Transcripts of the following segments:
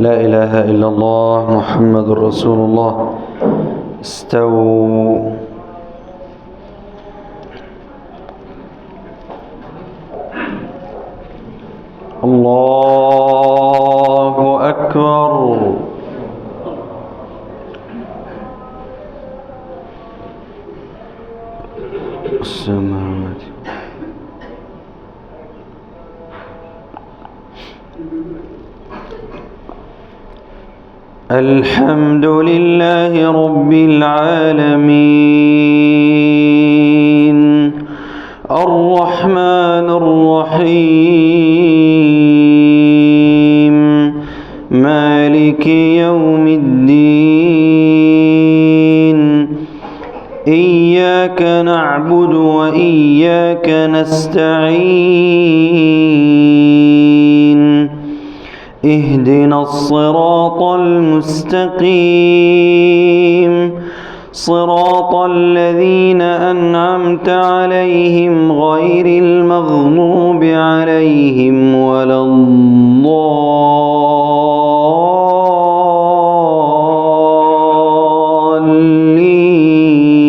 لا إله إلا الله محمد رسول الله. استووا. الله أكبر. السماوات. الحمد لله رب العالمين الرحمن الرحيم مالك يوم الدين إياك نعبد وإياك نستعين اهدنا الصراط المستقيم صراط الذين أنعمت عليهم غير المغضوب عليهم ولا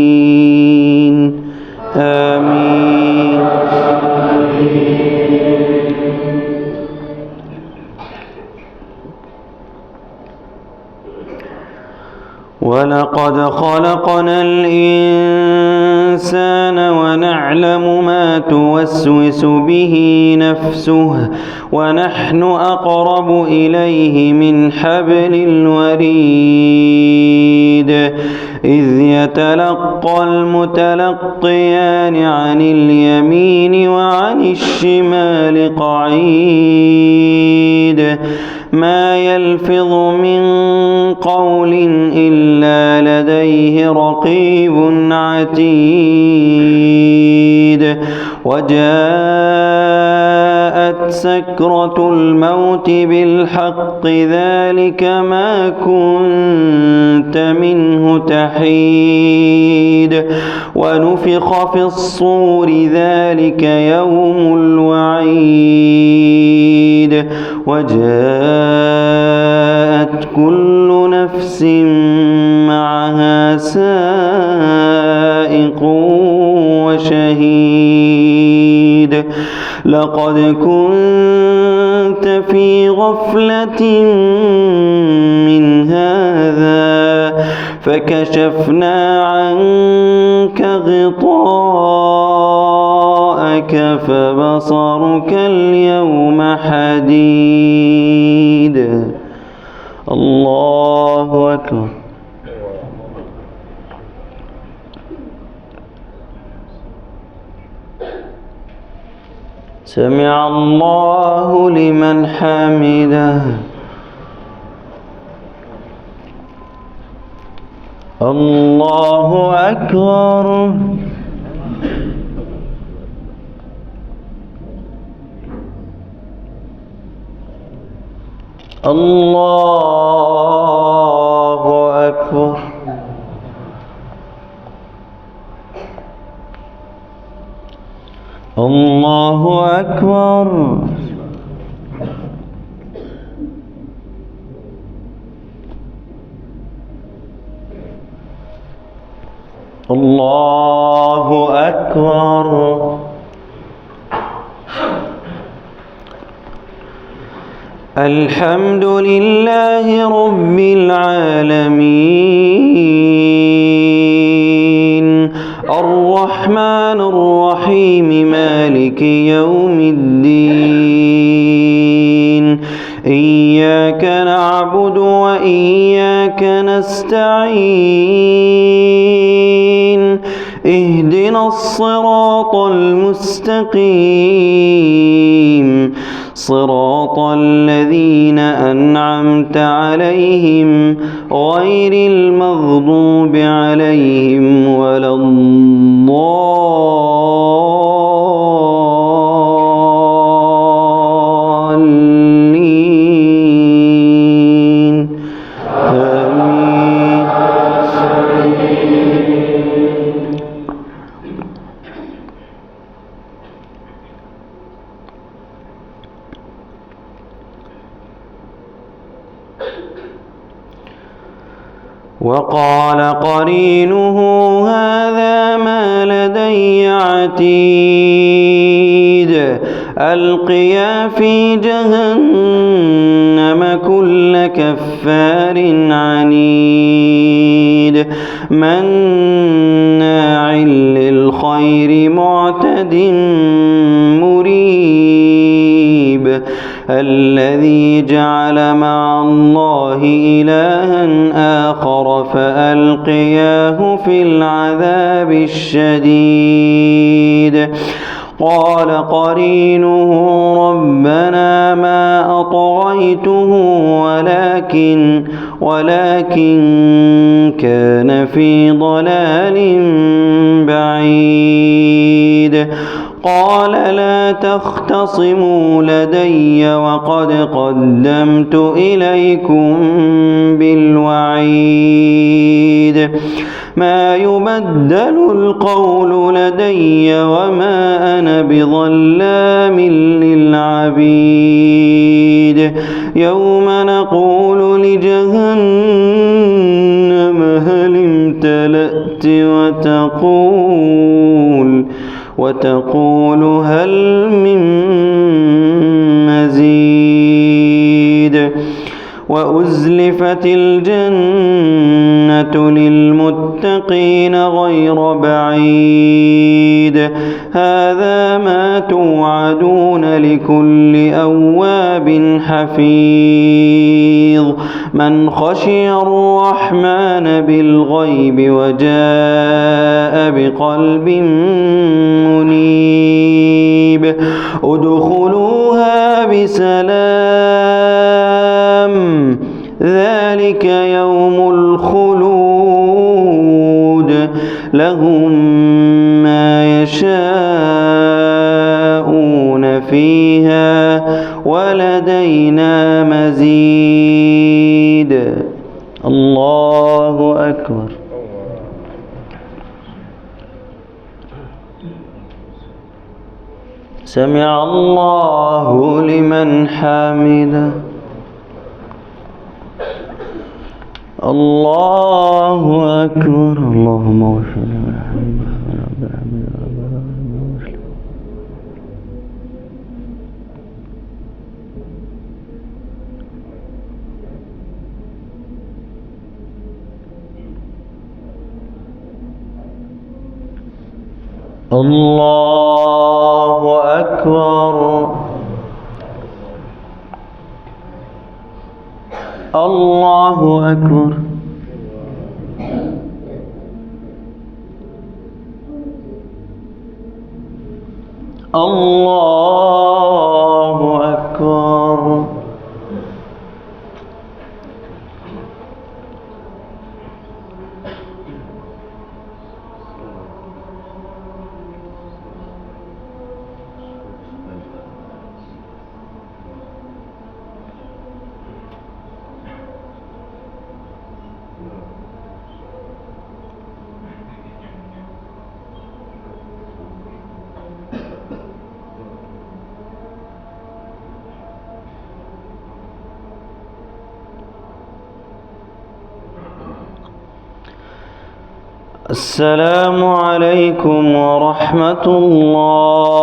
الضالين آمين. ولقد خلقنا الإنسان ونعلم ما توسوس به نفسه ونحن أقرب إليه من حبل الوريد إذ يتلقى المتلقيان عن اليمين وعن الشمال قعيد ما يلفظ من قول إلا لديه رقيب عتيد وجاءت سكرة الموت بالحق ذلك ما كنت منه تحيد ونفخ في الصور ذلك يوم الوعيد وجاءت كل نفس معها سائق وشهيد لقد كنت في غفلة من هذا فكشفنا عنك غطاءك فبصرك اليوم حديد. الله أكبر. سمع الله لمن حمده. الله أكبر. الله أكبر. الله أكبر. الله أكبر. الحمد لله رب العالمين الرحمن الرحيم مالك يوم الدين إياك نعبد وإياك نستعين اهدنا الصراط المستقيم صراط الذين أنعمت عليهم غير المغضوب عليهم ولا الضالين آمين. وقال قرينه هذا ما لدي عتيد ألقيا في جهنم كل كفار عنيد مناع للخير معتد مريب الذي جعل مع الله إلها آخر فألقياه في العذاب الشديد قال قرينه ربنا ما أطغيته ولكن كان في ضلال بعيد قال لا تختصموا لدي وقد قدمت إليكم بالوعيد ما يبدل القول لدي وما أنا بظلام للعبيد يوم نقول لجهنم هل امتلأت وتقول هل من مزيد وأزلفت الجنة للمتقين غير بعيد هذا ما توعدون لكل أواب حفيظ من خشي الرحمن بالغيب وجاء بقلب منيب ادخلوها بسلام ذلك يوم الخلود لهم ما يشاءون فيها ولدينا مزيد الله أكبر سمع الله لمن حمده الله أكبر اللهم اغفر لنا الله أكبر الله أكبر الله أكبر السلام عليكم ورحمة الله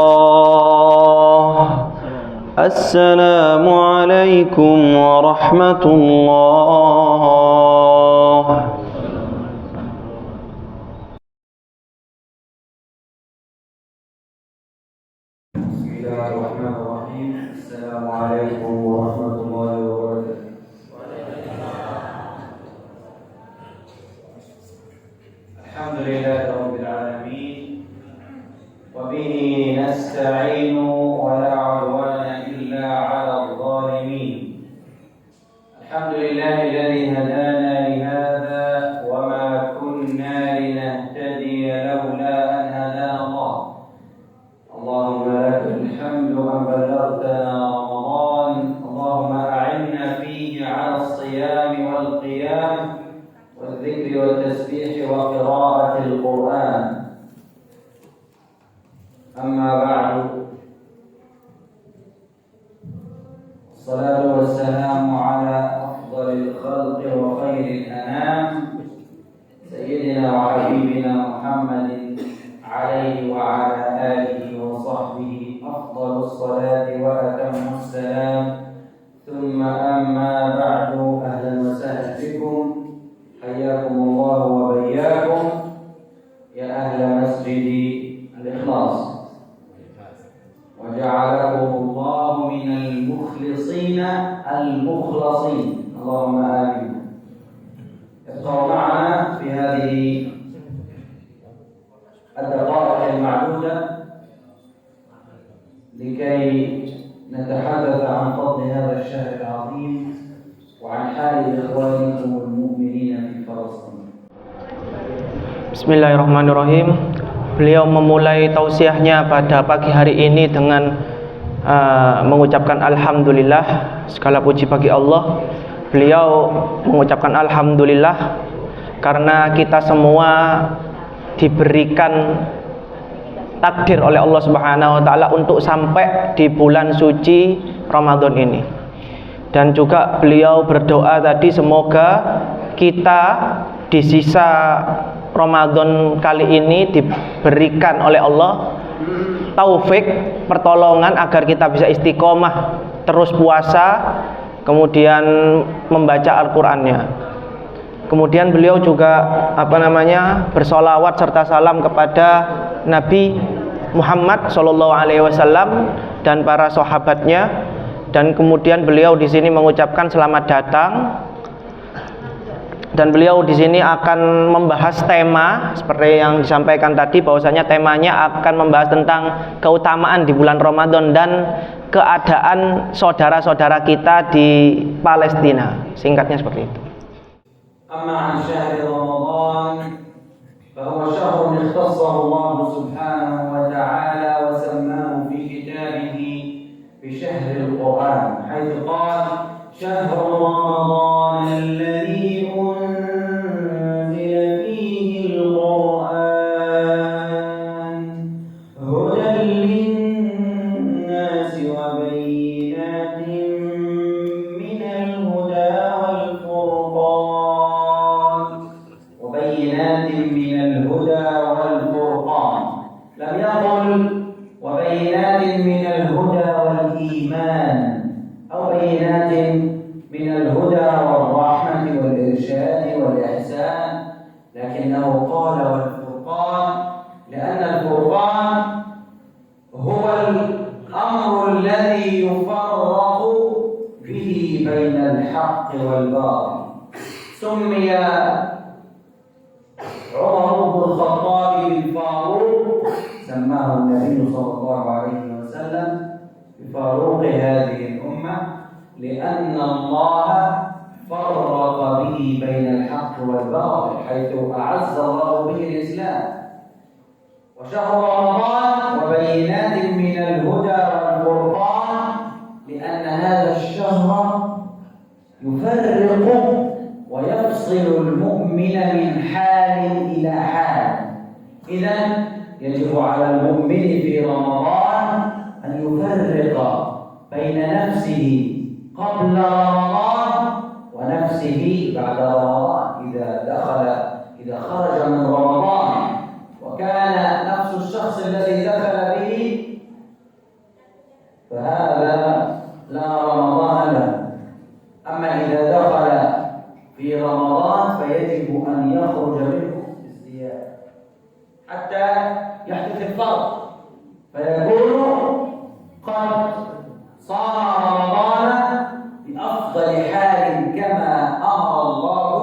السلام عليكم ورحمة الله بسم الله الرحمن الرحيم السلام عليكم ورحمة الله وبركاته الحمد لله رب العالمين وبه نستعين ولا عدوان إلا على الظالمين الحمد لله الذي هدانا لهذا وما كنا لنهتدي لولا أن هدانا الله اللهم لك الحمد أن بلغتنا رمضان اللهم أعنا فيه على الصيام والقيام والذكر والتسبيح وقراءة القرآن أما بعد الصلاة والسلام على أفضل الخلق وخير الأنام سيدنا وحبيبنا محمد عليه وعلى آله وصحبه أفضل الصلاة وأتم السلام. ثم أما بعد، أهلا وسهلا بكم، حياكم الله وبياكم يا أهل مسجد الإخلاص، وجعلكم الله من المخلصين المخلصين، اللهم آمين. ابقوا معنا في هذه الدقائق المعدودة لكي نتحدث عن فضل هذا الشهر العظيم وعن حال إخوانكم المؤمنين في فلسطين. Bismillahirrahmanirrahim. Beliau memulai tausiahnya pada pagi hari ini dengan mengucapkan alhamdulillah, segala puji bagi Allah. Beliau mengucapkan alhamdulillah karena kita semua diberikan takdir oleh Allah Subhanahu wa taala untuk sampai di bulan suci Ramadan ini. Dan juga beliau berdoa tadi semoga kita di sisa Ramadan kali ini diberikan oleh Allah taufik, pertolongan agar kita bisa istiqomah terus puasa, kemudian membaca Al-Qur'annya. Kemudian beliau juga bersolawat serta salam kepada Nabi Muhammad SAW dan para sahabatnya. Dan kemudian beliau di sini mengucapkan selamat datang. Dan beliau di sini akan membahas tema seperti yang disampaikan tadi, bahwasanya temanya akan membahas tentang keutamaan di bulan Ramadan dan keadaan saudara-saudara kita di Palestina. Singkatnya seperti itu. أما عن شهر رمضان فهو شهر اختصه الله سبحانه وتعالى وسماه في كتابه بشهر القرآن، حيث قال: شهر رمضان الذي أنزل فيه القرآن هدى للناس وبينات من الهدى والفرقان. لم يقل وبينات من الهدى والإيمان أو بينات من الهدى والرحمة والإرشاد والإحسان، لكنه قال والفرقان، لأن الفرقان هو الأمر الذي يفرق به بين الحق والباطل. سمي عمر بن الخطاب بالفاروق، سماه النبي صلى الله عليه وسلم بفاروق هذه الأمة، لأن الله فرق به بين الحق والباطل، حيث أعز الله به الإسلام. وشهر رمضان وبينات من الهدى والفرقان، لأن هذا الشهر يفرق ويفصل المؤمن من حال إلى حال. إذن يجب على المؤمن في رمضان أن يفرق بين نفسه قبل رمضان ونفسه بعد رمضان. إذا خرج من رمضان وكان نفس الشخص الذي دخل به فهذا لا رمضان له. أما إذا دخل في رمضان فيجب أن يخرج منه بازدياد حتى يحدث الفرق، فيكون قد صام رمضان بأفضل حال كما أمر الله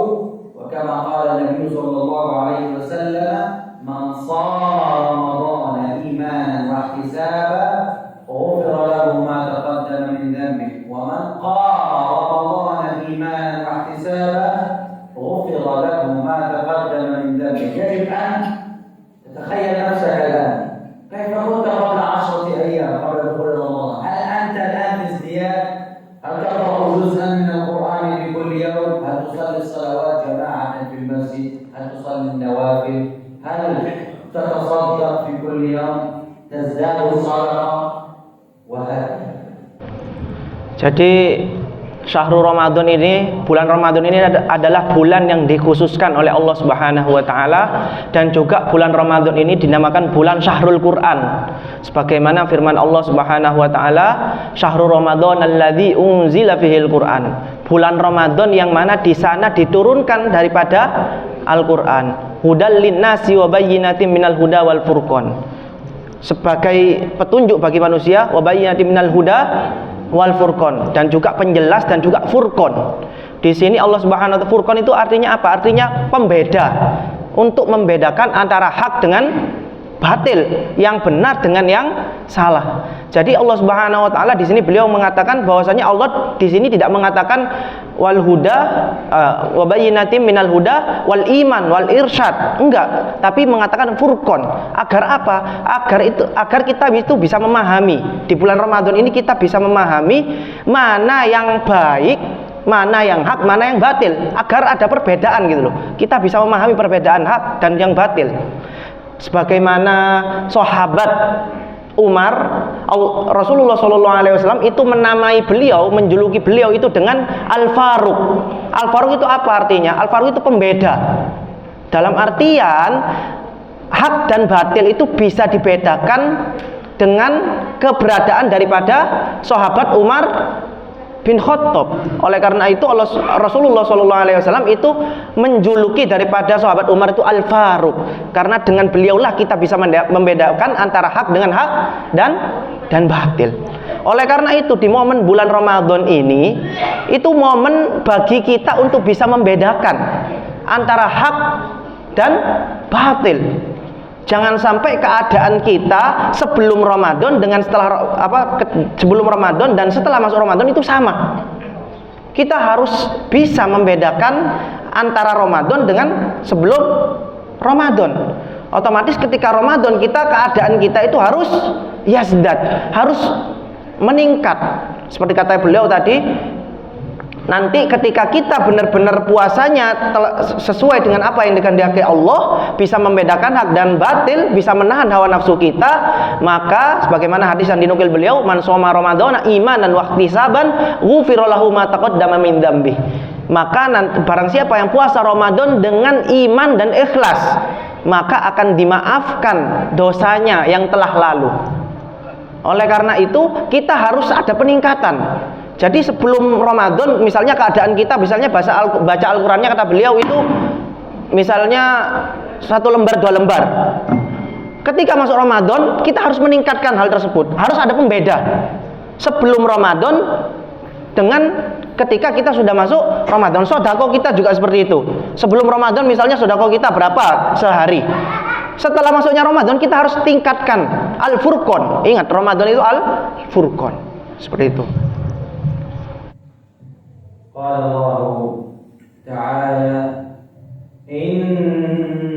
وكما قال النبي صلى الله عليه وسلم: من صام رمضان إيمانا واحتسابا غفر له ما تقدم من ذنبه، ومن قام رمضان إيمانا واحتسابا غفر له ما تقدم من ذنبه. يجب أن تتخيل نفسك الآن كيف كنت قبل 10 أيام قبل دخول رمضان. هل أنت الآن في ازدياد؟ هل تقرأ جزءا من القرآن في كل يوم؟ هل تصلي الصلوات جماعة في المسجد؟ هل تصلي النوافل؟ هل تتصدق في كل يوم؟ تزداد الصدقة؟ وهكذا. Jadi Syahrul Ramadan ini, bulan Ramadan ini adalah bulan yang dikhususkan oleh Allah Subhanahu wa taala, dan juga bulan Ramadan ini dinamakan bulan Syahrul Quran. Sebagaimana firman Allah Subhanahu wa taala, Syahrul Ramadan alladzi unzila fihil Quran. Bulan Ramadan yang mana di sana diturunkan daripada Al-Qur'an. Hudal linnasi wa bayyinatin minal huda wal furqan. Sebagai petunjuk bagi manusia, wa bayyinatin minal huda wal furqan, dan juga penjelas dan juga furqan. Di sini Allah Subhanahu wa taala, furqan itu artinya apa? Artinya pembeda, untuk membedakan antara hak dengan batil, yang benar dengan yang salah. Jadi Allah Subhanahu wa taala di sini beliau mengatakan bahwasanya Allah di sini tidak mengatakan wal huda wa bayyinatin minal huda wal iman wal irsyad, enggak, tapi mengatakan furqan. Agar apa? Agar kita itu bisa memahami, di bulan Ramadan ini kita bisa memahami mana yang baik, mana yang hak, mana yang batil, agar ada perbedaan gitu loh. Kita bisa memahami perbedaan hak dan yang batil. Sebagaimana sahabat Umar, Rasulullah SAW itu menamai beliau, menjuluki beliau itu dengan Al-Faruq. Al-Faruq itu apa artinya? Al-Faruq itu pembeda. Dalam artian hak dan batil itu bisa dibedakan dengan keberadaan daripada sahabat Umar bin Khattab. Oleh karena itu Rasulullah SAW itu menjuluki daripada sahabat Umar itu Al-Faruq, karena dengan beliaulah kita bisa membedakan antara hak dengan hak dan batil. Oleh karena itu di momen bulan Ramadan ini, itu momen bagi kita untuk bisa membedakan antara hak dan batil. Jangan sampai keadaan kita sebelum Ramadan dengan sebelum Ramadan dan setelah masuk Ramadan itu sama. Kita harus bisa membedakan antara Ramadan dengan sebelum Ramadan. Otomatis ketika Ramadan keadaan kita itu harus yazdad, harus meningkat. Seperti kata beliau tadi, nanti ketika kita benar-benar puasanya sesuai dengan apa yang dikehendaki Allah, bisa membedakan hak dan batil, bisa menahan hawa nafsu kita, maka sebagaimana hadis yang dinukil beliau, man shoma ramadhana imanan wa ihtisaban ghufira lahu ma taqaddama min dzambi. Maka barang siapa yang puasa Ramadan dengan iman dan ikhlas, maka akan dimaafkan dosanya yang telah lalu. Oleh karena itu kita harus ada peningkatan. Jadi sebelum Ramadan, misalnya keadaan kita, misalnya baca Al-Qurannya kata beliau itu misalnya 1 lembar 2 lembar. Ketika masuk Ramadan, kita harus meningkatkan hal tersebut. Harus ada pembeda sebelum Ramadan dengan ketika kita sudah masuk Ramadan. Sodako kita juga seperti itu. Sebelum Ramadan misalnya sodako kita berapa sehari. Setelah masuknya Ramadan kita harus tingkatkan Al-Furqan. Ingat, Ramadan itu Al-Furqan. Seperti itu. قال الله تعالى إنما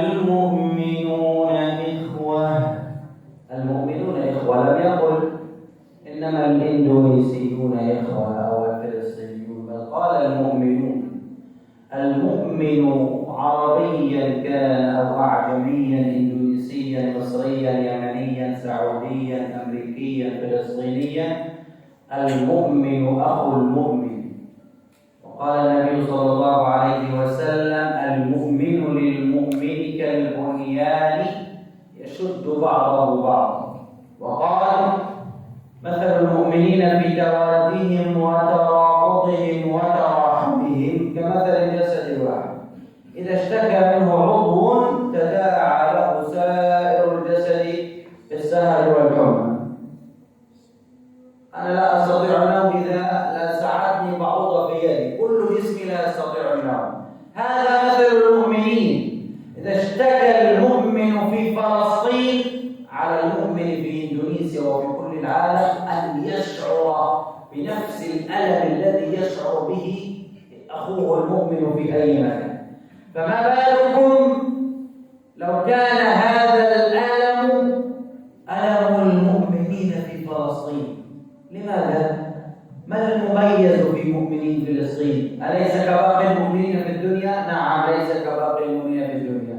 المؤمنون إخوة. المؤمنون إخوة، لم يقل إنما الإندونيسيون إخوة أو الفلسطينيون، بل قال المؤمنون. المؤمن عربيا كان أو أعجميا، إندونيسيا، مصريا، يمنيا، سعوديا، أمريكيا، فلسطينيا، المؤمن أخو المؤمن. وقال النبي صلى الله عليه وسلم المؤمن للمؤمن كالبنيان يشد بعضه بعضا. وقال مثل المؤمنين في توادهم وتراقضهم وتراحمهم كمثل الجسد الواحد إذا اشتكى منه عضو تداعى له سائر الجسد بالسهر والحمى. أنا لا أستطيع النوم إذا لا ساعدني بعوضة في يدي، كل جسمي لا يستطيع النوم. هذا مثل المؤمنين. إذا اشتكى المؤمن في فلسطين على المؤمن في إندونيسيا وفي كل العالم أن يشعر بنفس الألم الذي يشعر به أخوه المؤمن في أي مكان. فما بالكم لو كان هذا الألم ألم المؤمنين في فلسطين؟ لماذا؟ ما المميز في مؤمنين فلسطين؟ أليس كباقي المؤمنين في الدنيا؟ نعم، ليس كباقي المؤمنين في الدنيا.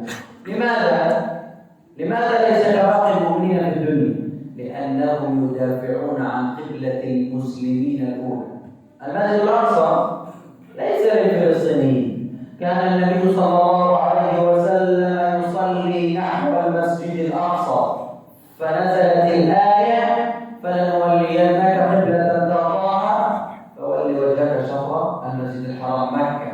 لماذا ليس كباقي المؤمنين في الدنيا؟ لأنهم يدافعون عن قبلة المسلمين الأولى. المسجد الأقصى ليس للفلسطينيين. كان النبي صلى الله عليه وسلم يصلي نحو المسجد الأقصى فنزلت الآية فلنولينك قبلة ترضاها فول وجهك شطر المسجد الحرام مكة.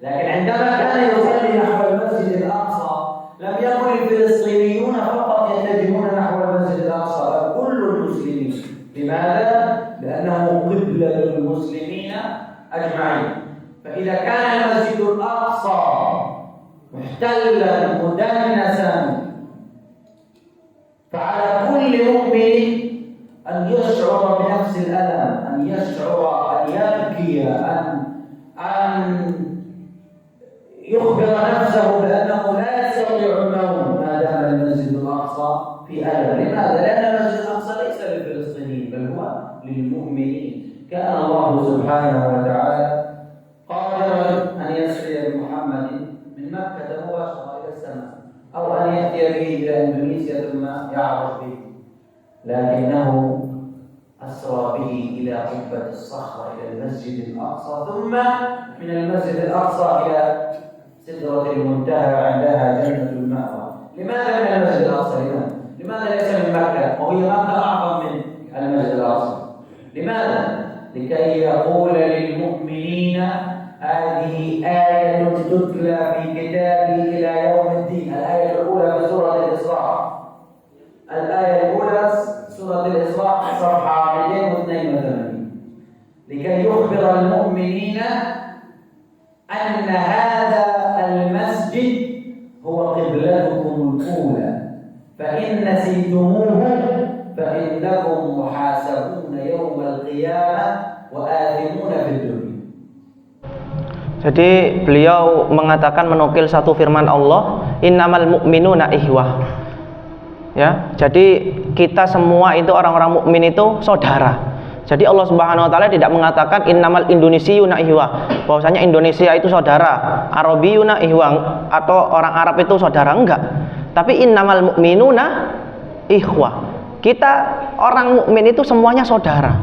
لكن عندما كان يصلي نحو المسجد الأقصى لم يكن الفلسطينيون فقط يتجهون نحو المسجد الأقصى بل كل المسلمين. لماذا؟ لأنه قبلة المسلمين أجمعين. فإذا كان المسجد الأقصى محتلا مدنسا فعلى كل مؤمن أن يشعر بنفس الألم، أن يشعر، أن يبكي، أن يخبر نفسه بأنه لا يستطيع النوم ما دام المسجد الأقصى في ألم. لماذا؟ لأن المسجد الأقصى ليس للفلسطينيين بل هو للمؤمنين. كان الله سبحانه وتعالى قادرا أن يسري بمحمد من مكة مباشرة إلى السماء أو أن يأتي به إلى إندونيسيا ثم يعرج به، لكنه أسرى به إلى قبة الصخرة إلى المسجد الأقصى ثم من المسجد الأقصى إلى سدرة المنتهى عندها جنة المأوى. لماذا من المسجد الأقصى؟ لماذا ليس من مكة وهي مكة أعظم من المسجد الأقصى؟ لماذا؟ لكي يقول للمؤمنين هذه آية تتلى في كتابي إلى يوم الدين. الآية الأولى في سورة الإسراء، الآية الأولى سورة الإسراء صفحة 282، لكي يخبر المؤمنين أن هذا المسجد هو قبلتكم الأولى فإن نسيتموه فإنكم محاسبون يوم القيامة وآثمون في الدنيا. Jadi beliau mengatakan, menukil satu firman Allah, innamal mu'minuna ihwah. Ya, jadi kita semua itu orang-orang mukmin itu saudara. Jadi Allah Subhanahu wa taala tidak mengatakan innamal indonesiuna ihwah, bahwasanya Indonesia itu saudara, Arabiyuna ihwah atau orang Arab itu saudara, enggak. Tapi innamal mu'minuna ihwah. Kita orang mukmin itu semuanya saudara.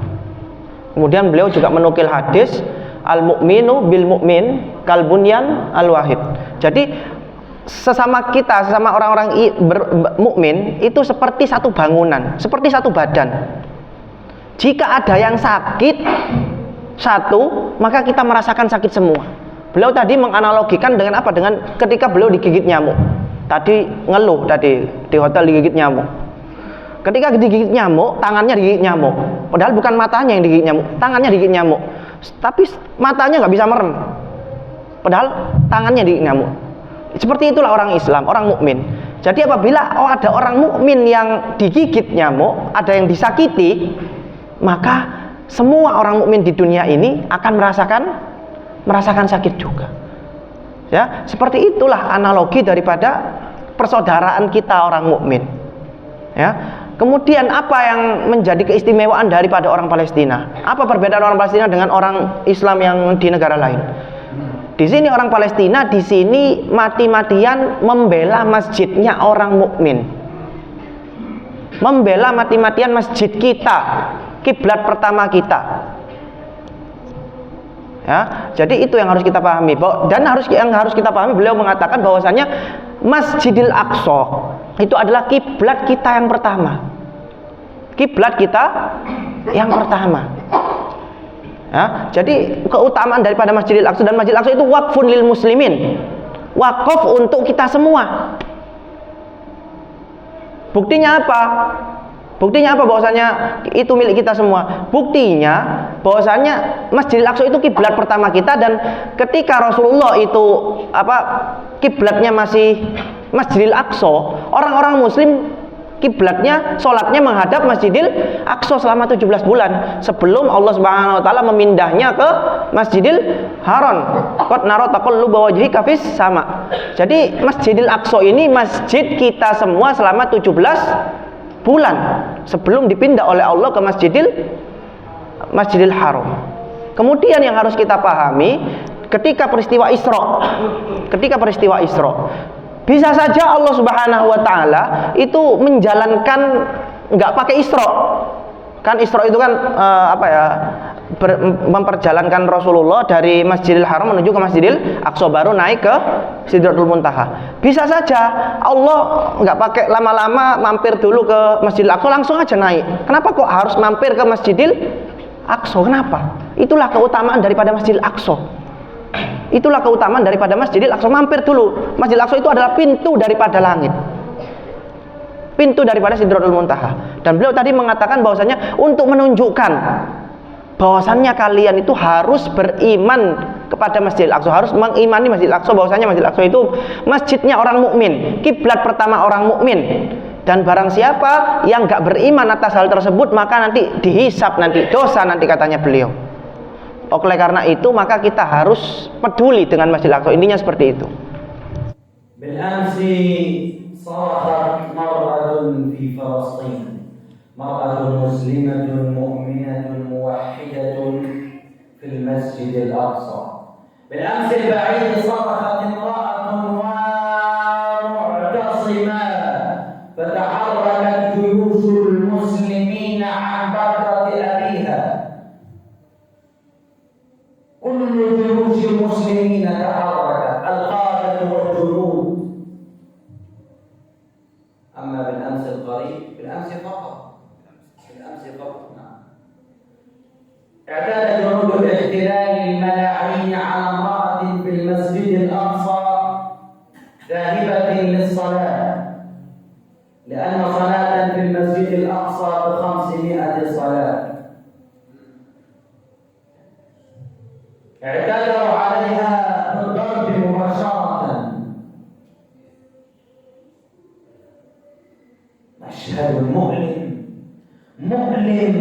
Kemudian beliau juga menukil hadis al-mu'minu bil mu'min kal bunyan al-wahid. Jadi sesama kita, sesama orang-orang mukmin itu seperti satu bangunan, seperti satu badan. Jika ada yang sakit satu, maka kita merasakan sakit semua. Beliau tadi menganalogikan dengan apa? Dengan ketika beliau digigit nyamuk. Tadi ngeluh tadi di hotel digigit nyamuk. Ketika digigit nyamuk, tangannya digigit nyamuk. Padahal bukan matanya yang digigit nyamuk, tangannya digigit nyamuk. Tapi matanya nggak bisa merem. Padahal tangannya digigit nyamuk. Seperti itulah orang Islam, orang mukmin. Jadi apabila ada orang mukmin yang digigit nyamuk, ada yang disakiti, maka semua orang mukmin di dunia ini akan merasakan sakit juga. Ya, seperti itulah analogi daripada persaudaraan kita orang mukmin. Ya. Kemudian apa yang menjadi keistimewaan daripada orang Palestina? Apa perbedaan orang Palestina dengan orang Islam yang di negara lain? Di sini orang Palestina di sini mati-matian membela masjidnya orang mukmin. Membela mati-matian masjid kita, kiblat pertama kita. Ya, jadi itu yang harus kita pahami. Dan yang harus kita pahami, beliau mengatakan bahwasanya Masjidil Aqsa itu adalah kiblat kita yang pertama. Kiblat kita yang pertama. Ya, jadi keutamaan daripada Masjidil Aqsa, dan Masjidil Aqsa itu waqfun lil muslimin. Wakaf untuk kita semua. Buktinya apa? Buktinya apa bahwasanya itu milik kita semua? Buktinya bahwasanya Masjidil Aqsa itu kiblat pertama kita, dan ketika Rasulullah itu kiblatnya masih Masjidil Aqsa, orang-orang muslim kiblatnya, sholatnya menghadap Masjidil Aqsa selama 17 bulan sebelum Allah Subhanahu wa taala memindahnya ke Masjidil Haram. Qad nara taqalluba wajhika fis sama. Jadi Masjidil Aqsa ini masjid kita semua selama 17 bulan sebelum dipindah oleh Allah ke Masjidil Haram. Kemudian yang harus kita pahami, ketika peristiwa Isra, bisa saja Allah Subhanahu wa taala itu menjalankan nggak pakai Isra. Kan Isra itu kan memperjalankan Rasulullah dari Masjidil Haram menuju ke Masjidil Aqsa, baru naik ke Sidratul Muntaha. Bisa saja Allah nggak pakai lama-lama, mampir dulu ke Masjidil Aqsa, langsung aja naik. Kenapa kok harus mampir ke Masjidil Aqsa? Kenapa? Itulah keutamaan daripada Masjidil Aqsa. Itulah keutamaan daripada Masjidil Aqsa. Mampir dulu. Masjidil Aqsa itu adalah pintu daripada langit, pintu daripada Sidratul Muntaha. Dan beliau tadi mengatakan bahwasanya untuk menunjukkan bahwasannya kalian itu harus beriman kepada Masjidil Aqsa, harus mengimani Masjidil Aqsa, bahwasanya Masjidil Aqsa itu masjidnya orang mukmin, kiblat pertama orang mukmin. Dan barang siapa yang gak beriman atas hal tersebut, maka nanti dihisap, nanti dosa, nanti katanya beliau. Oleh karena itu maka kita harus peduli dengan Masjidil Aqsa. Intinya seperti itu. بالأمس صرخت مرأة في فلسطين، مرأة مسلمة مؤمنة موحدة في المسجد الأقصى. بالأمس البعيد صرخت امرأة معتصمة، فتحركت جيوش المسلمين عن بكرة أبيها. كل جيوش المسلمين تحركت، القادة والجنود. أما بالأمس القريب، بالأمس فقط نعم، اعتاد جنود الاحتلال الملاعين على امرأة في المسجد الأقصى ذاهبة للصلاة، لأن صلاة في المسجد الأقصى ب500 صلاة. اعتدوا عليها بالضرب مباشرة. مشهد مؤلم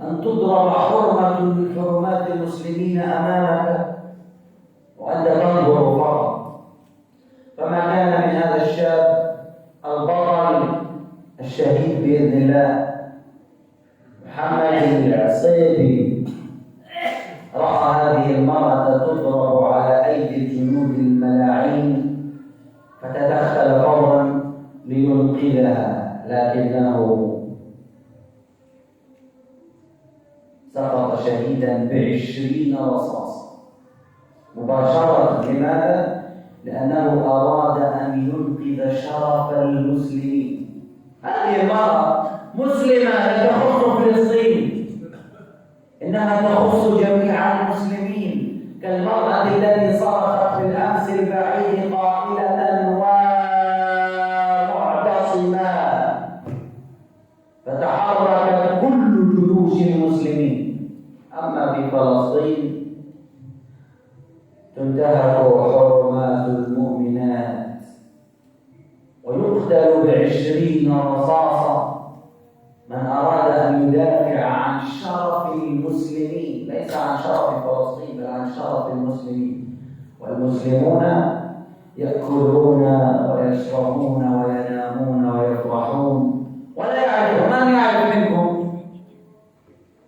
أن تضرب حرمة من حرمات المسلمين أمامك وأنت تنظر فقط. فما كان من هذا الشاب البطل الشهيد بإذن الله محمد العصيبي، رأى هذه المرأة تضرب على أيدي الجنود الملاعين، فتدخل فورا لينقذها، لكنه سقط شهيدا ب20 رصاصة مباشرة. لماذا؟ لأنه أراد أن ينقذ شرف المسلمين. هذه المرأة مسلمة لا تخص فلسطين، إنها تخص جميع المسلمين، كالمرأة التي صرخت في الأمس البعيد قائلة ومعتصمة، فتحركت كل جيوش المسلمين. أما في فلسطين تنتهك حرمات المؤمنات ويقتل ب20 رصاصة من أراد أن يدافع عن شرف المسلمين، ليس عن شرف فلسطين بل عن شرف المسلمين. والمسلمون يأكلون ويشربون وينامون ويفرحون ولا يعرفون. من يعرف منكم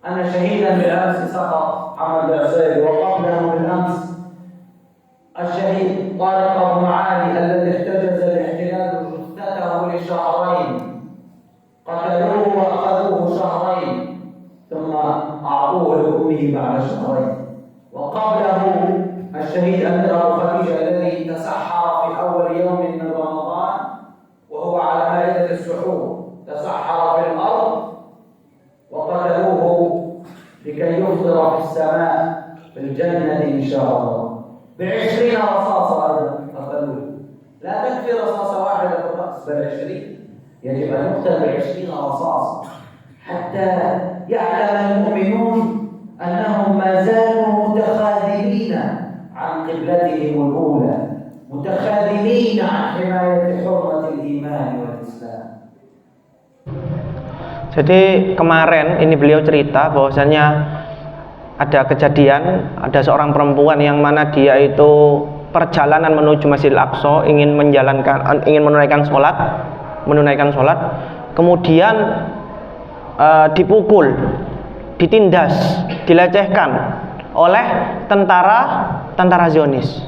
أن شهيدا بالأمس سقط محمد العصيبي، وقبله بالأمس الشهيد طارق أبو معالي الذي احتجز الاحتلال جثته لشهرين، قتلوه وأخذوه شهرين ثم أعطوه لأمه بعد شهرين. وقبله الشهيد أمير أبو خديجة الذي تسحر في أول يوم من رمضان وهو على مائدة السحور، تسحر في الأرض وقتلوه لكي يفطر في السماء في الجنة إن شاء الله. ب20 رصاصة أيضا قتلوه. لا تكفي رصاصة واحدة في الرأس بل 20، يجب أن يقتل ب20 رصاصة حتى يعلم المؤمنون أنهم ما زالوا متخاذلين عن قبلتهم الأولى، متخاذلين عن حماية حرمة الإيمان والإسلام. Jadi kemarin ini beliau cerita bahwasanya ada kejadian, ada seorang perempuan yang mana dia itu perjalanan menuju Masjidil Aqsa, ingin menunaikan sholat, kemudian dipukul, ditindas, dilecehkan oleh tentara Zionis.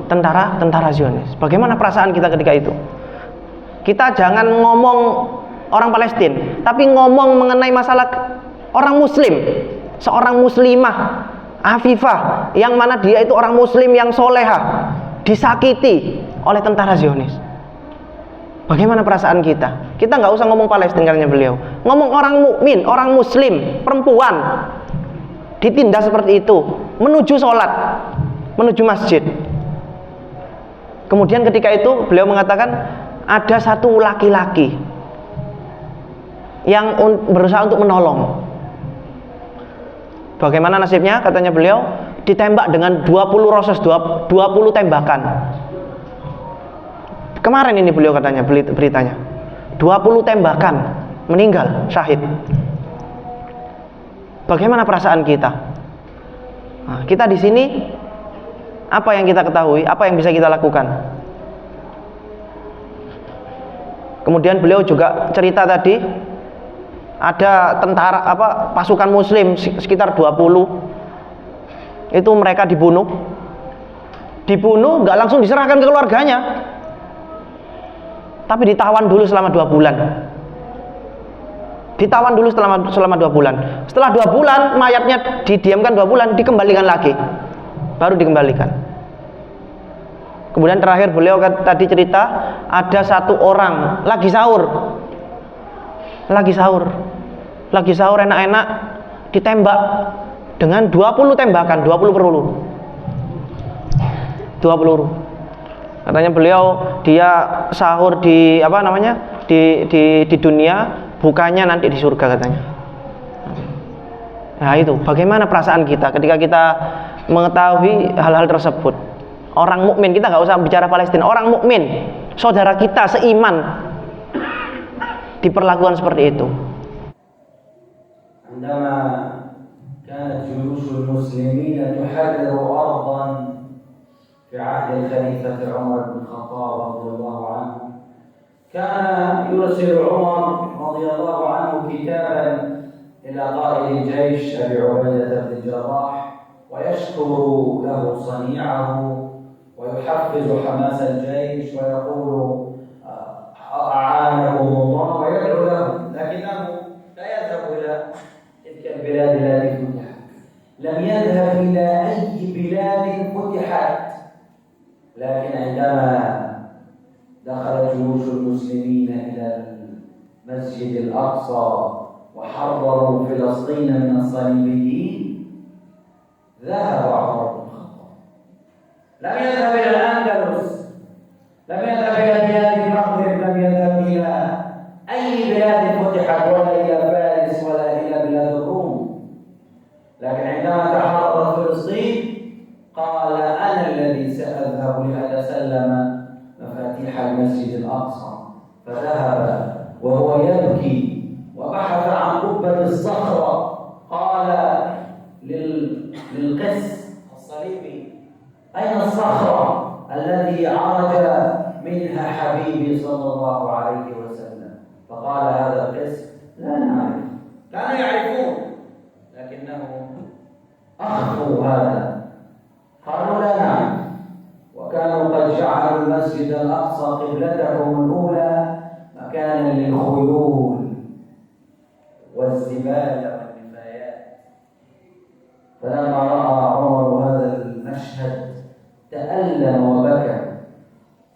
Tentara Zionis. Bagaimana perasaan kita ketika itu? Kita jangan ngomong orang Palestina, tapi ngomong mengenai masalah orang Muslim, seorang muslimah afifah, yang mana dia itu orang muslim yang solehah, disakiti oleh tentara Zionis. Bagaimana perasaan kita? Kita nggak usah ngomong Palestina katanya beliau, ngomong orang mukmin, orang muslim, perempuan ditindas seperti itu, menuju sholat, menuju masjid. Kemudian ketika itu beliau mengatakan ada satu laki-laki yang berusaha untuk menolong. Bagaimana nasibnya? Katanya beliau ditembak dengan 20 roses, 20 tembakan. Kemarin ini beliau katanya beritanya 20 tembakan, meninggal syahid. Bagaimana perasaan kita? Nah, kita di sini apa yang kita ketahui, apa yang bisa kita lakukan? Kemudian beliau juga cerita tadi ada tentara pasukan muslim sekitar 20 itu mereka dibunuh nggak langsung diserahkan ke keluarganya, tapi ditawan dulu selama 2 bulan. Ditawan dulu selama 2 bulan. Setelah 2 bulan mayatnya didiamkan 2 bulan, dikembalikan lagi, baru dikembalikan. Kemudian terakhir beliau tadi cerita ada satu orang lagi sahur enak-enak ditembak dengan 20 tembakan, 20 peluru. Katanya beliau dia sahur di di dunia, bukannya nanti di surga katanya. Nah itu bagaimana perasaan kita ketika kita mengetahui hal-hal tersebut. Orang mukmin, kita nggak usah bicara Palestina, orang mukmin, saudara kita seiman diperlakukan seperti itu. عندما كانت جيوش المسلمين تحرر أرضا في عهد الخليفة عمر بن الخطاب رضي الله عنه، كان يرسل عمر رضي الله عنه كتابا إلى قائد الجيش أبي عبيدة بن الجراح ويشكر له صنيعه ويحفز حماس الجيش ويقول أعانكم الله ويدعو له، لكنه لا يذهب إلى تلك البلاد التي فتحت، لم يذهب إلى أي بلاد فتحت. لكن عندما دخلت جيوش المسلمين إلى المسجد الأقصى وحرروا فلسطين من الصليبيين ذهب عمر بن الخطاب، لم يذهب إلى الأندلس، لم يذهب إلى بلاد المغرب، لم يذهب إلى أي بلاد فتحت ولا إلى فارس ولا إلى بلاد الروم. لكن عندما تحررت فلسطين قال أنا الذي سأذهب لأتسلم مفاتيح المسجد الأقصى، فذهب وهو يبكي وبحث عن قبة الصخرة، قال للقس الصليبي أين الصخرة التي عرج منها حبيبي صلى الله عليه وسلم؟ فقال هذا القس لا نعرف. كانوا يعرفون لكنهم أخفوا هذا، قالوا لا نعرف. وكانوا قد جعلوا المسجد الأقصى قبلتهم الأولى مكانا للخيول والزبالة والنفايات. فلما رأى عمر هذا المشهد تألم وبكى،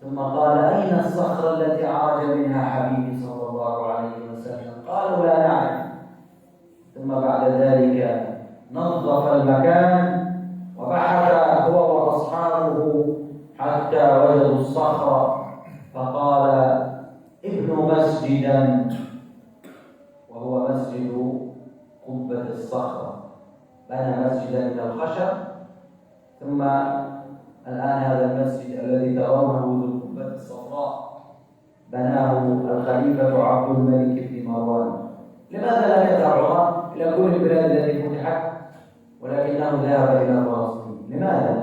ثم قال أين الصخرة التي عرج منها حبيبي صلى الله عليه وسلم؟ قالوا لا نعرف. ثم بعد ذلك نظف المكان وبحث هو وأصحابه حتى وجدوا الصخرة، فقال ابنوا مسجدا، وهو مسجد قبة الصخرة. بنى مسجدا من الخشب، ثم الآن هذا المسجد الذي ترونه ذو القبة الصفراء بناه الخليفة عبد الملك بن مروان. لماذا لم يذهب عمر إلى كل البلاد التي فتحت ولكنه ذهب إلى فلسطين؟ لماذا؟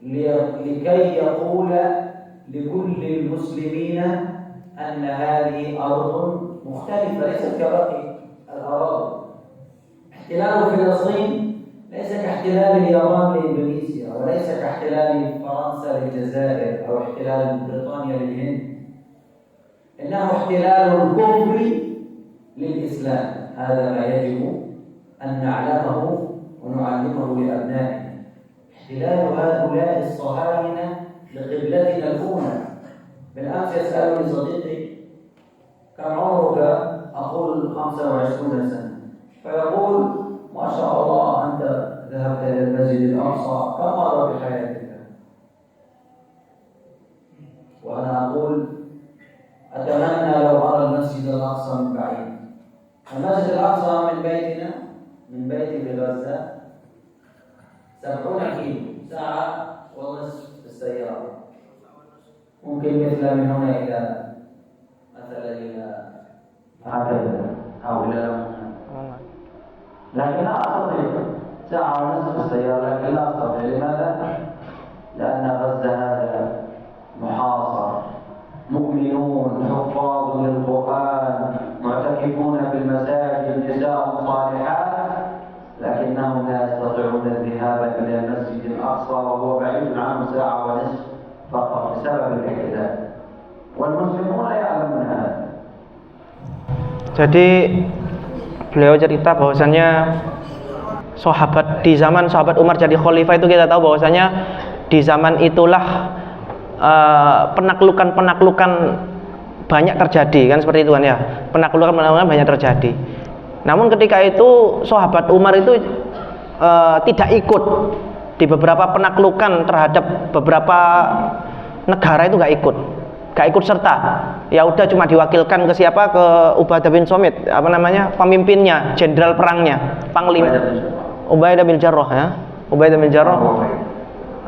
لكي يقول لكل المسلمين أن هذه أرض مختلفة ليست كباقي الأراضي. احتلال فلسطين ليس كاحتلال اليابان لإندونيسيا، وليس كاحتلال فرنسا للجزائر أو احتلال بريطانيا للهند، إنه احتلال الكفر للإسلام. هذا ما يجب أن نعلمه ونعلمه لأبنائنا. احتلال هؤلاء الصهاينة لقبلتنا الأولى. بالأمس يسألني صديقي كم عمرك؟ أقول 25 سنة، فيقول ما شاء الله أنت ذهبت إلى المسجد الأقصى كم مرة في حياتك؟ وأنا أقول أتمنى لو أرى المسجد الأقصى من بعيد. المسجد الأقصى من بيتنا، من بيتي في غزة 70 كيلو، ساعة ونصف بالسيارة. ممكن مثل من هنا إلى مثلا إلى هكذا أو إلى لكن لا أستطيع ساعة ونصف بالسيارة، لكن لا أستطيع. لماذا؟ لأن غزة هذا محاصر، مؤمنون حفاظ للقرآن معتكفون في المساجد، نساء صالحات، لكنهم لا يستطيعون الذهاب إلى المسجد الأقصى وهو بعيد عنه ساعة ونصف فقط بسبب الاحتلال، والمسلمون لا يعلمون هذا. Jadi beliau cerita bahwasannya sahabat di zaman sahabat Umar jadi khalifah itu kita tahu bahwasannya di zaman itulah penaklukan banyak terjadi kan, seperti itu kan ya, penaklukan banyak terjadi. Namun ketika itu sahabat Umar itu tidak ikut di beberapa penaklukan terhadap beberapa negara, itu nggak ikut serta. Ya udah cuma diwakilkan ke siapa, ke Ubadah bin Somit, apa namanya, pemimpinnya, jenderal perangnya, panglima Ubaidah bin Jarrah ya, Ubaidah bin Jarrah,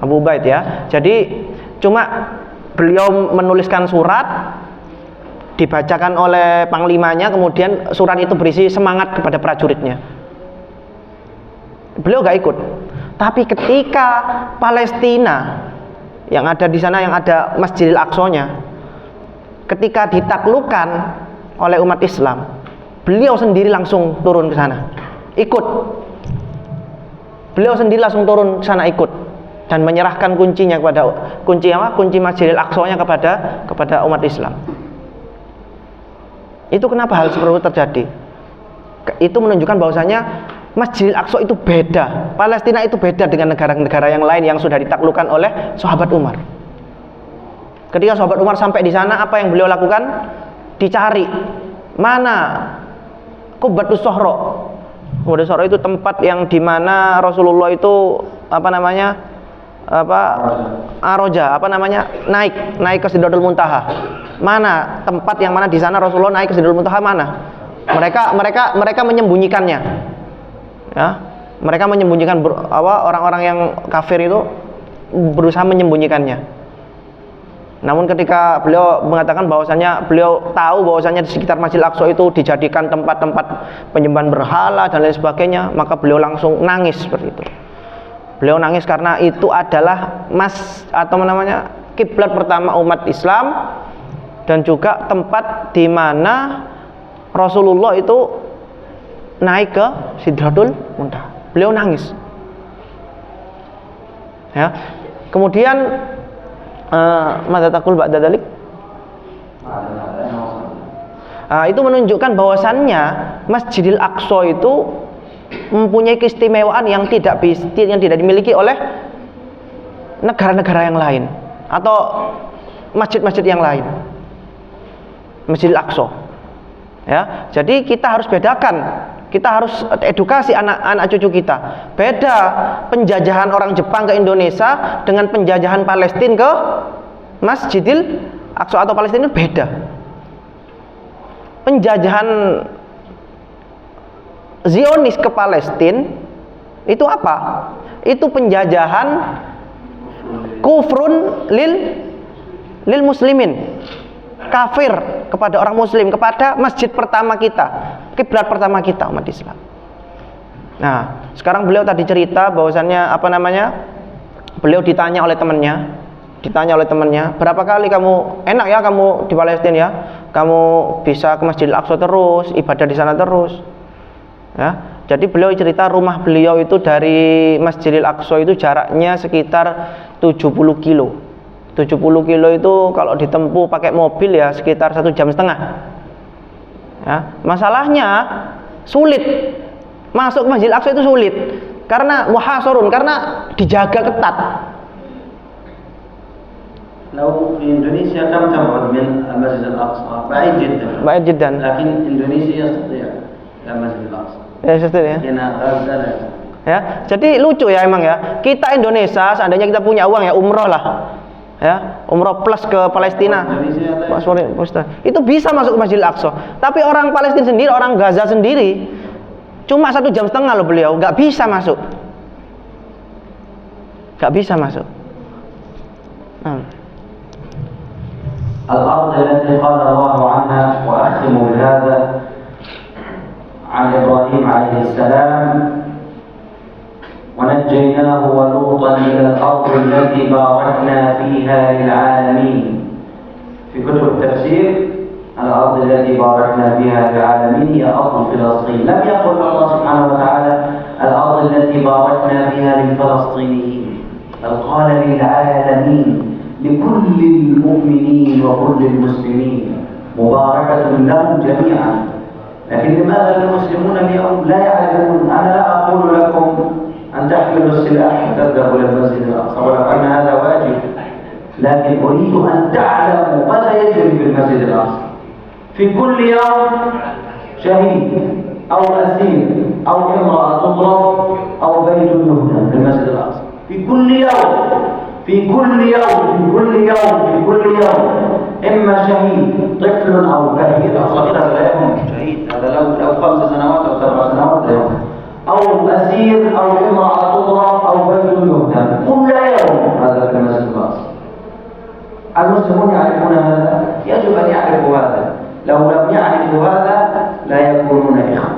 Abu Ubaid ya. Jadi cuma beliau menuliskan surat, dibacakan oleh panglimanya, kemudian surat itu berisi semangat kepada prajuritnya. Beliau gak ikut. Tapi ketika Palestina yang ada di sana, yang ada Masjidil Aqsa-nya, ketika ditaklukkan oleh umat Islam, beliau sendiri langsung turun ke sana, ikut. Beliau sendiri langsung turun ke sana, ikut, dan menyerahkan kuncinya kepada kunci Masjidil Aqsa-nya kepada umat Islam. Itu kenapa hal seperti itu terjadi? Itu menunjukkan bahwasanya Masjidil Aqsa itu beda, Palestina itu beda dengan negara-negara yang lain yang sudah ditaklukkan oleh sahabat Umar. Ketika sahabat Umar sampai di sana, apa yang beliau lakukan? Dicari mana Qubbatus Sohro. Qubbatus Sohro itu tempat yang dimana Rasulullah itu naik ke Sidratul Muntaha. Mana tempat yang mana di sana Rasulullah naik ke Sidratul Muntaha, mana? Mereka menyembunyikannya. Ya, mereka menyembunyikan, orang-orang yang kafir itu berusaha menyembunyikannya. Namun ketika beliau mengatakan bahwasannya beliau tahu bahwasannya di sekitar Masjidil Aqsa itu dijadikan tempat-tempat penyembahan berhala dan lain sebagainya, maka beliau langsung nangis seperti itu. Beliau nangis karena itu adalah kiblat pertama umat Islam, dan juga tempat di mana Rasulullah itu naik ke Sidratul Muntaha. Beliau nangis. Ya. Kemudian madza taqul ba'da dzalik? Itu menunjukkan bahwasannya Masjidil Aqsa itu mempunyai keistimewaan yang tidak dimiliki oleh negara-negara yang lain atau masjid-masjid yang lain. Masjidil Aqsa. Ya, jadi kita harus bedakan. Kita harus edukasi anak-anak cucu kita. Beda penjajahan orang Jepang ke Indonesia dengan penjajahan Palestina ke Masjidil Aqsa atau Palestina, beda. Penjajahan Zionis ke Palestina itu apa? Itu penjajahan kufrun lil muslimin. Kafir kepada orang muslim, kepada masjid pertama kita, kiblat pertama kita, umat Islam. Nah, sekarang beliau tadi cerita bahwasannya beliau ditanya oleh temannya, berapa kali kamu, enak ya kamu di Palestina ya, kamu bisa ke Masjidil Aqsa terus, ibadah di sana terus. Ya, jadi beliau cerita rumah beliau itu dari Masjidil Aqsa itu jaraknya sekitar 70 kilo. 70 kilo itu kalau ditempuh pakai mobil ya sekitar 1,5 jam. Ya, masalahnya sulit Masuk ke Masjidil Aqsa itu sulit karena muhasarun, karena dijaga ketat. لو في إندونيسيا كم تبعد من المسجد الأقصى؟ بعيد جدا. Baik jiddan. لكن إندونيسيا يستطيع إلى المسجد الأقصى. Ya, sesuai ya. هنا غزة لا. Ya, jadi lucu ya emang ya. Kita Indonesia, seandainya kita punya uang ya umroh lah. Ya, umroh plus ke Palestina. Pak Sorry, Ustaz. Itu bisa masuk ke Masjidil Aqsa. Tapi orang Palestina sendiri, orang Gaza sendiri, cuma 1,5 jam loh beliau, nggak bisa masuk. Nggak bisa masuk. الأرض التي قال الله عنها وأختم بهذا عن إبراهيم عليه السلام ونجيناه ولوطا إلى الأرض التي باركنا فيها للعالمين. في كتب التفسير الأرض التي باركنا فيها للعالمين هي أرض فلسطين. لم يقل الله سبحانه وتعالى الأرض التي باركنا فيها للفلسطينيين، بل قال للعالمين، لكل المؤمنين وكل المسلمين، مباركة لهم جميعا. لكن لماذا المسلمون اليوم لا يعرفون؟ أنا لا أقول لكم أن تحملوا السلاح وتذهبوا إلى المسجد الأقصى، ولو أن هذا واجب، لكن أريد أن تعلموا ماذا يجري في المسجد الأقصى. في كل يوم شهيد أو أسير أو امرأة تضرب أو بيت يهدم في المسجد الأقصى. في كل يوم، في كل يوم، في كل يوم، في كل يوم، إما شهيد طفل أو كبير أو صغير، هذا لا يكون شهيد، هذا لو 5 سنوات أو 7 سنوات لا يكون، أو أسير أو امرأة تضرب أو بيت يهدم كل يوم، هذا في المسجد الأقصى. المسلمون يعرفون هذا، يجب أن يعرفوا هذا، لو لم يعرفوا هذا لا يكونون إخوة.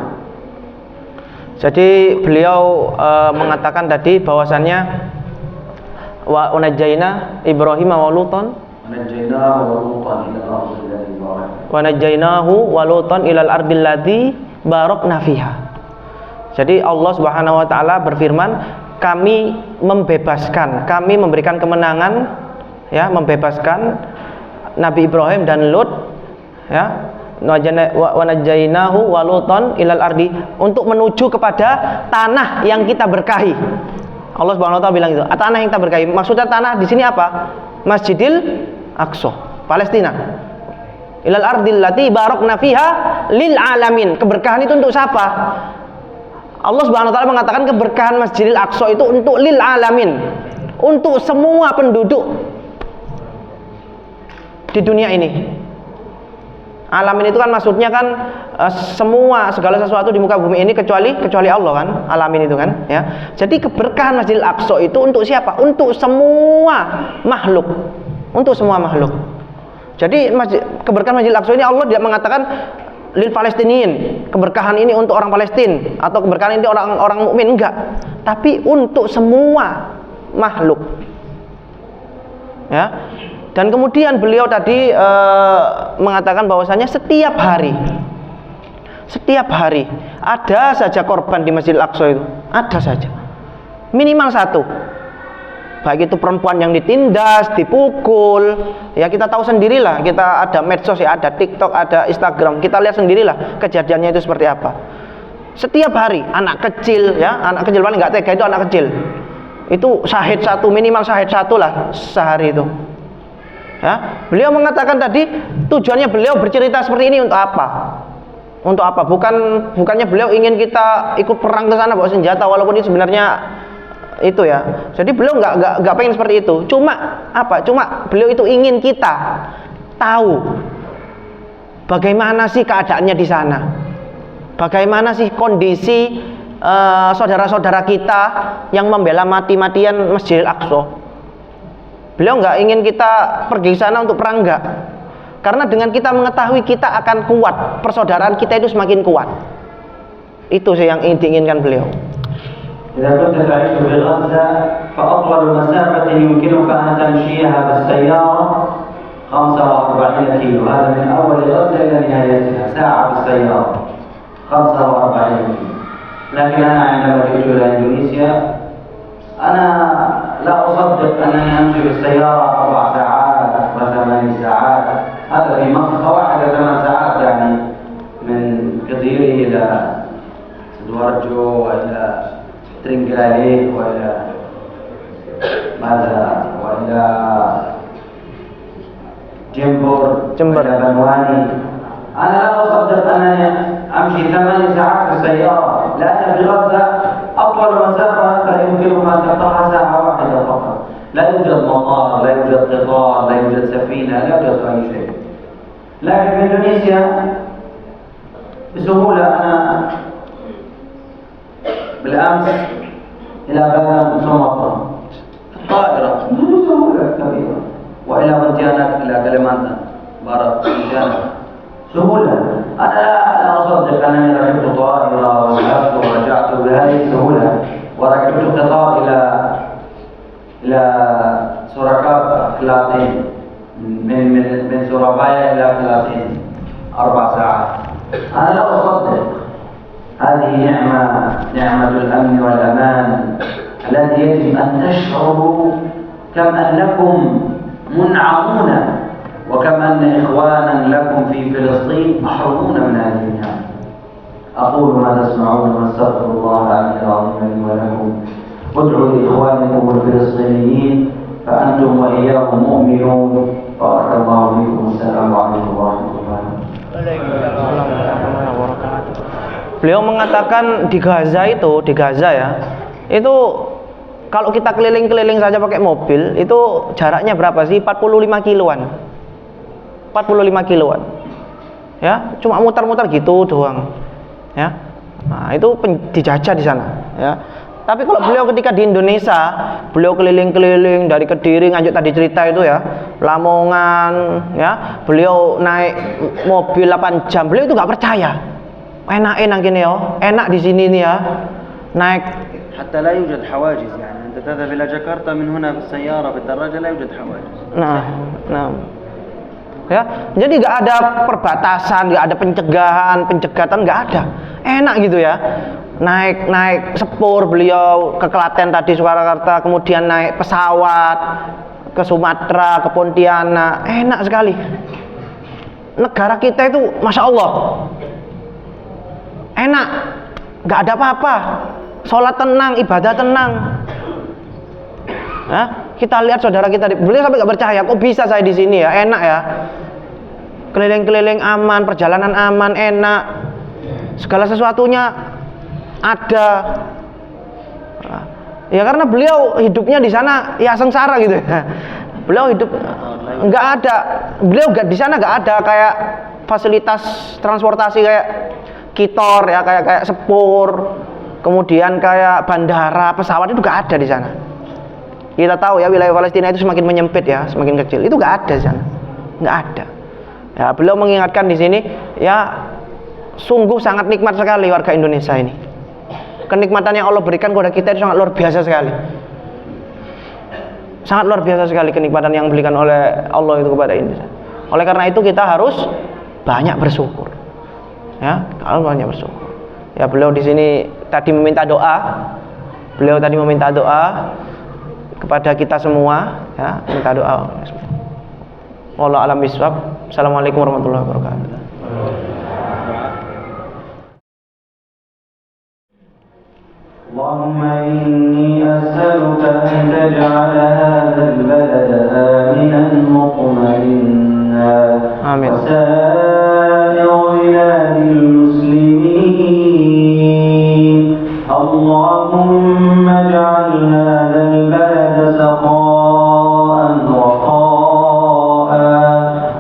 Jadi beliau mengatakan tadi bahwasannya wa unajjaina Ibrahim wa Lutan wa najjainahu wa Lutan ilal ardil ladzi barakna fiha. Jadi Allah Subhanahu wa taala berfirman, kami membebaskan, kami memberikan kemenangan, ya, membebaskan Nabi Ibrahim dan Lut, ya, wa najjainahu wa Lutan ilal ardi, untuk menuju kepada tanah yang kita berkahi. Allah Subhanahu wa taala bilang itu, tanah yang kita berkahi. Maksudnya tanah di sini apa? Masjidil Aqsa, Palestina. Ilal ardil lati barakna fiha lil alamin. Keberkahan itu untuk siapa? Allah Subhanahu wa taala mengatakan keberkahan Masjidil Aqsa itu untuk lil alamin, untuk semua penduduk di dunia ini. Alamin itu kan maksudnya kan semua, segala sesuatu di muka bumi ini kecuali Allah kan, alamin itu kan, ya. Jadi keberkahan Masjidil Aqsa itu untuk siapa? Untuk semua makhluk, untuk semua makhluk. Jadi keberkahan Masjidil Aqsa ini Allah tidak mengatakan lil Palestiniin, keberkahan ini untuk orang Palestina atau keberkahan ini orang mukmin, enggak, tapi untuk semua makhluk, ya. Dan kemudian beliau tadi mengatakan bahwasanya setiap hari ada saja korban di Masjidil Aqsa itu, ada saja, minimal 1. Baik itu perempuan yang ditindas, dipukul, ya kita tahu sendirilah, kita ada medsos ya, ada TikTok, ada Instagram, kita lihat sendirilah kejadiannya itu seperti apa. Setiap hari anak kecil, ya, anak kecil paling nggak tega itu anak kecil, itu syahid 1, minimal syahid 1 lah sehari itu. Ya, beliau mengatakan tadi tujuannya beliau bercerita seperti ini untuk apa? Untuk apa? Bukannya beliau ingin kita ikut perang ke sana bawa senjata, walaupun ini sebenarnya itu ya. Jadi beliau nggak pengen seperti itu. Cuma apa? Cuma beliau itu ingin kita tahu bagaimana sih keadaannya di sana, bagaimana sih kondisi saudara-saudara kita yang membela mati-matian Masjidil Aqsa. Beliau nggak ingin kita pergi ke sana untuk perang, enggak. Karena dengan kita mengetahui kita akan kuat, persaudaraan kita itu semakin kuat. Itu sih yang diinginkan beliau. إذا كنت تعيش في غزة فأطول مسافة يمكنك أن تمشيها بالسيارة 45 كيلو، هذا من أول غزة إلى نهايتها ساعة بالسيارة 45 كيلو. لكن أنا عندما جئت إلى إندونيسيا أنا لا أصدق أنني أمشي بالسيارة 4 ساعات و8 ساعات، هذا في منطقة واحدة 8 ساعات، يعني من كثير إلى سدوارجو إلى ليه وإلى ماذا وإلى جمبر وإلى بنواني. أنا لا أصدق أنني أمشي 8 ساعات في السيارة، لأن في غزة أطول مسافة فيمكنك أن تقطعها ساعة واحدة فقط. لا يوجد مطار، لا يوجد قطار، لا يوجد سفينة، لا يوجد أي شيء. لكن في إندونيسيا بسهولة أنا بالأمس إلى بلد سومطرة الطائرة بسهولة كبيرة، وإلى بنتيانات إلى كليمانتان بارات بنتيانات سهولة. أنا لا أصدق أنني ركبت طائرة وذهبت ورجعت بهذه السهولة، وركبت قطار إلى سوراكابا فلاتين من سورابايا إلى فلاتين 4 ساعات. أنا لا أصدق. هذه نعمة الأمن والأمان التي يجب أن تشعروا كم أنكم منعمون، وكم أن إخوانا لكم في فلسطين محرومون من هذه النعمة. أقول ما تسمعون واستغفر الله العلي العظيم لي ولكم. ادعوا لإخوانكم الفلسطينيين فأنتم وإياهم مؤمنون. بارك الله فيكم. السلام عليكم ورحمة الله. Beliau mengatakan di Gaza ya, itu kalau kita keliling-keliling saja pakai mobil, itu jaraknya berapa sih? 45 kiloan. 45 kiloan. Ya, cuma muter-muter gitu doang. Ya. Nah, itu dijajah di sana, ya. Tapi kalau beliau ketika di Indonesia, beliau keliling-keliling dari Kediri, Nganjuk tadi cerita itu ya, Lamongan, ya, beliau naik mobil 8 jam, beliau itu nggak percaya. Enak gini ya, enak di sini nih ya, naik. حتى لا يوجد حواجز، يعني أنت تذهب إلى جاكرتا من هنا بالسيارة بالدراجة لا يوجد حواجز. Nah. Ya, jadi nggak ada perbatasan, nggak ada pencegatan, nggak ada. Enak gitu ya. Naik sepur beliau ke Klaten tadi Surakarta, kemudian naik pesawat ke Sumatera, ke Pontianak, enak sekali. Negara kita itu Masya Allah enak, nggak ada apa-apa, sholat tenang, ibadah tenang. Kita lihat saudara kita, beliau sampai nggak percaya, kok bisa saya di sini ya, enak ya, keliling-keliling aman, perjalanan aman, enak, segala sesuatunya ada. Ya karena beliau hidupnya di sana ya sengsara gitu ya. Beliau hidup nggak ada, beliau di sana nggak ada kayak fasilitas transportasi kayak kitor ya, kayak sepur, kemudian kayak bandara, pesawat itu nggak ada di sana. Kita tahu ya wilayah Palestina itu semakin menyempit ya, semakin kecil, itu nggak ada di sana, nggak ada. Ya beliau mengingatkan di sini ya, sungguh sangat nikmat sekali warga Indonesia ini. Kenikmatan yang Allah berikan kepada kita itu sangat luar biasa sekali. Sangat luar biasa sekali kenikmatan yang diberikan oleh Allah itu kepada Indonesia. Oleh karena itu kita harus banyak bersyukur. Ya, harus banyak bersyukur. Ya, beliau di sini tadi meminta doa. Beliau tadi meminta doa kepada kita semua, ya, minta doa. Wallahu a'lam bishawab. Assalamualaikum warahmatullahi wabarakatuh. اللهم إني أسألك أن تجعل هذا البلد آمنا مطمئنا آمين. وسائر بلاد المسلمين. اللهم اجعل هذا البلد سخاء رخاء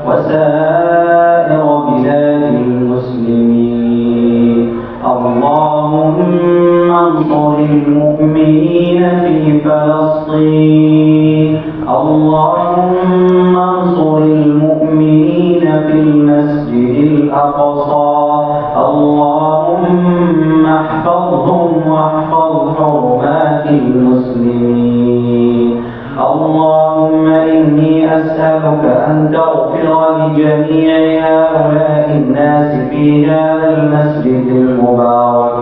وسائر بلاد المسلمين. اللهم انصر المؤمنين في فلسطين. اللهم انصر المؤمنين في المسجد الأقصى. اللهم احفظهم واحفظ حرمات المسلمين. اللهم إني أسألك أن تغفر لجميع هؤلاء الناس في هذا المسجد المبارك.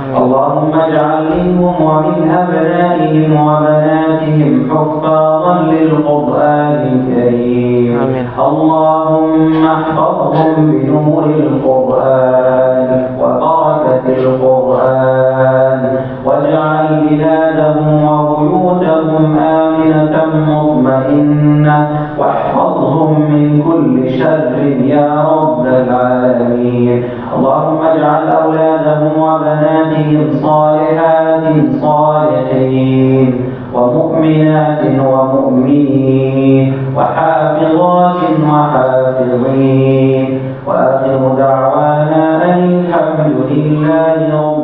اللهم اجعل منهم ومن أبنائهم وبناتهم حفاظا للقرآن الكريم. اللهم احفظهم بنور القرآن وبركة القرآن، واجعل بلاد واحفظهم من كل شر يا رب العالمين. اللهم اجعل أولادهم وبناتهم صالحات صالحين ومؤمنات ومؤمنين وحافظات وحافظين. وآخر دعوانا أن الحمد لله رب